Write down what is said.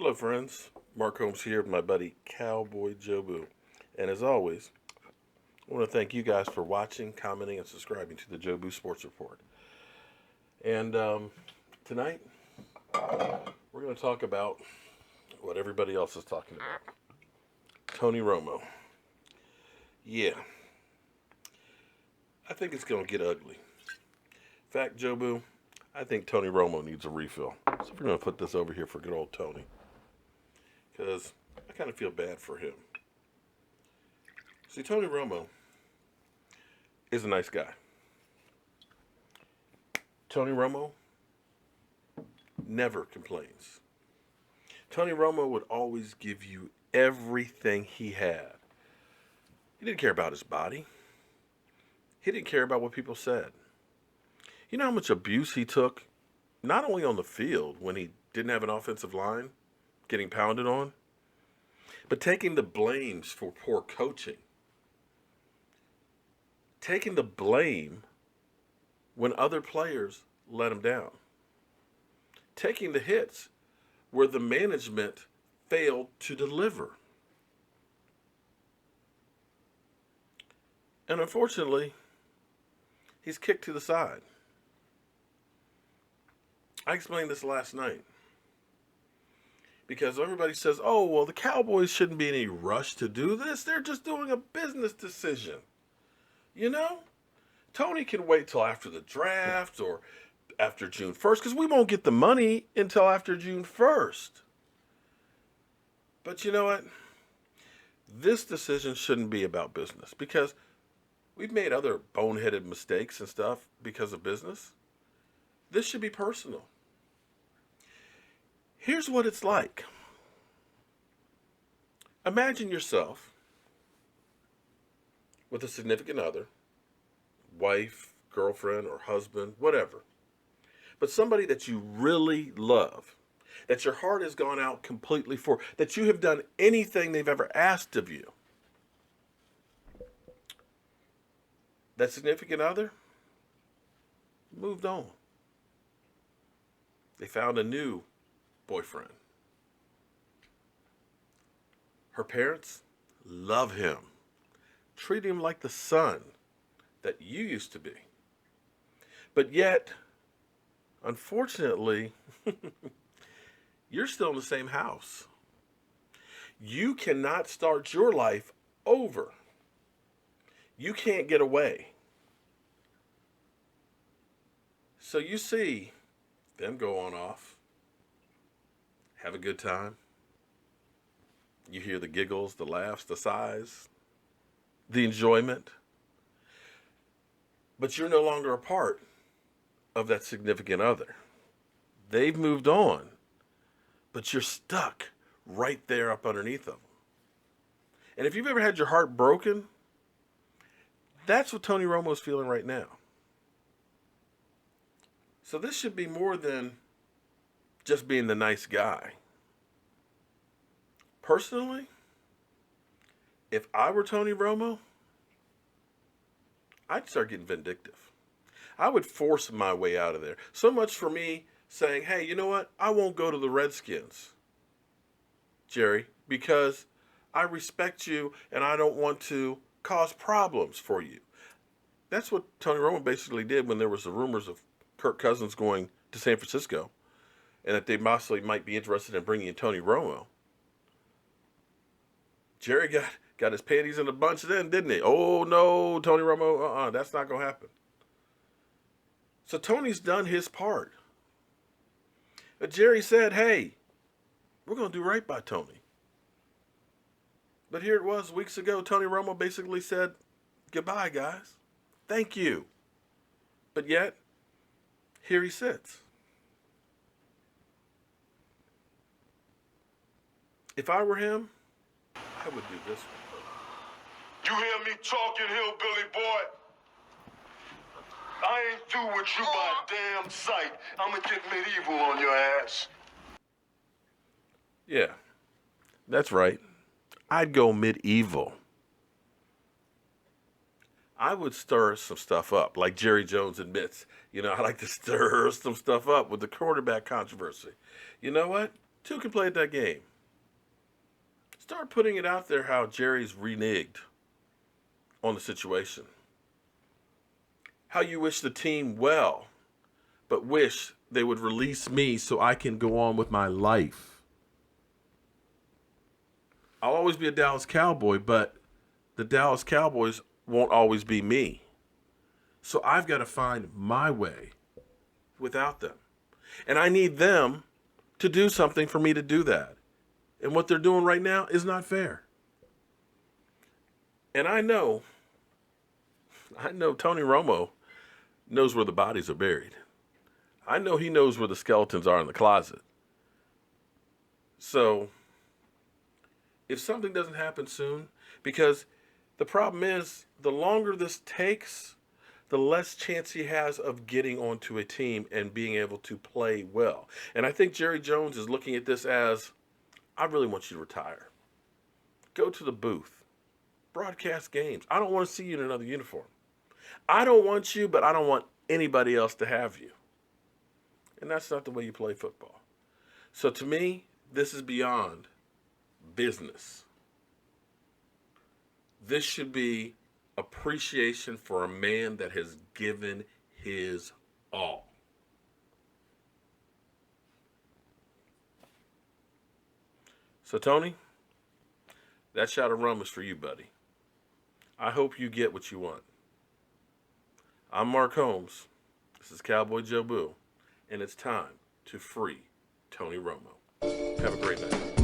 Hello, friends. Mark Holmes here with my buddy CowboyJobu. And as always, I want to thank you guys for watching, commenting, and subscribing to the Jobu Sports Report. And tonight, we're going to talk about what everybody else is talking about. Tony Romo. Yeah, I think it's going to get ugly. In fact, Jobu, I think Tony Romo needs a refill. So we're going to put this over here for good old Tony. Because I kind of feel bad for him. See, Tony Romo is a nice guy. Tony Romo never complains. Tony Romo would always give you everything he had. He didn't care about his body. He didn't care about what people said. You know how much abuse he took, not only on the field when he didn't have an offensive line, getting pounded on, but taking the blames for poor coaching. Taking the blame when other players let him down. Taking the hits where the management failed to deliver. And unfortunately, he's kicked to the side. I explained this last night. Because everybody says, oh, well, the Cowboys shouldn't be in any rush to do this. They're just doing a business decision. You know? Tony can wait till after the draft or after June 1st because we won't get the money until after June 1st. But you know what? This decision shouldn't be about business because we've made other boneheaded mistakes and stuff because of business. This should be personal. Here's what it's like. Imagine yourself with a significant other, wife, girlfriend, or husband, whatever. But somebody that you really love, that your heart has gone out completely for, that you have done anything they've ever asked of you. That significant other moved on. They found a new boyfriend. Her parents love him, treat him like the son that you used to be. But yet, unfortunately, you're still in the same house. You cannot start your life over. You can't get away. So you see them go on off. Have a good time. You hear the giggles, the laughs, the sighs, the enjoyment. But you're no longer a part of that significant other. They've moved on, but you're stuck right there up underneath them. And if you've ever had your heart broken, that's what Tony Romo is feeling right now. So this should be more than just being the nice guy. Personally, if I were Tony Romo, I'd start getting vindictive. I would force my way out of there. So much for me saying, hey, you know what? I won't go to the Redskins, Jerry, because I respect you and I don't want to cause problems for you. That's what Tony Romo basically did when there was the rumors of Kirk Cousins going to San Francisco and that they possibly might be interested in bringing in Tony Romo. Jerry got his panties in a bunch then, didn't he? Oh, no, Tony Romo, that's not going to happen. So Tony's done his part. But Jerry said, hey, we're going to do right by Tony. But here it was weeks ago, Tony Romo basically said, goodbye, guys. Thank you. But yet, here he sits. If I were him, I would do this one. You hear me talking, hillbilly boy? I ain't through with you by damn sight. I'ma get medieval on your ass. Yeah, that's right. I'd go medieval. I would stir some stuff up, like Jerry Jones admits. You know, I like to stir some stuff up with the quarterback controversy. You know what? Two can play at that game. Start putting it out there how Jerry's reneged on the situation. How you wish the team well, but wish they would release me so I can go on with my life. I'll always be a Dallas Cowboy, but the Dallas Cowboys won't always be me. So I've got to find my way without them. And I need them to do something for me to do that. And what they're doing right now is not fair. And I know Tony Romo knows where the bodies are buried. I know he knows where the skeletons are in the closet. So if something doesn't happen soon, because the problem is the longer this takes, the less chance he has of getting onto a team and being able to play well. And I think Jerry Jones is looking at this as, I really want you to retire. Go to the booth. Broadcast games. I don't want to see you in another uniform. I don't want you, but I don't want anybody else to have you. And that's not the way you play football. So to me, this is beyond business. This should be appreciation for a man that has given his all. So Tony, that shot of rum is for you, buddy. I hope you get what you want. I'm Mark Holmes. This is Cowboy Jobu, and it's time to free Tony Romo. Have a great night.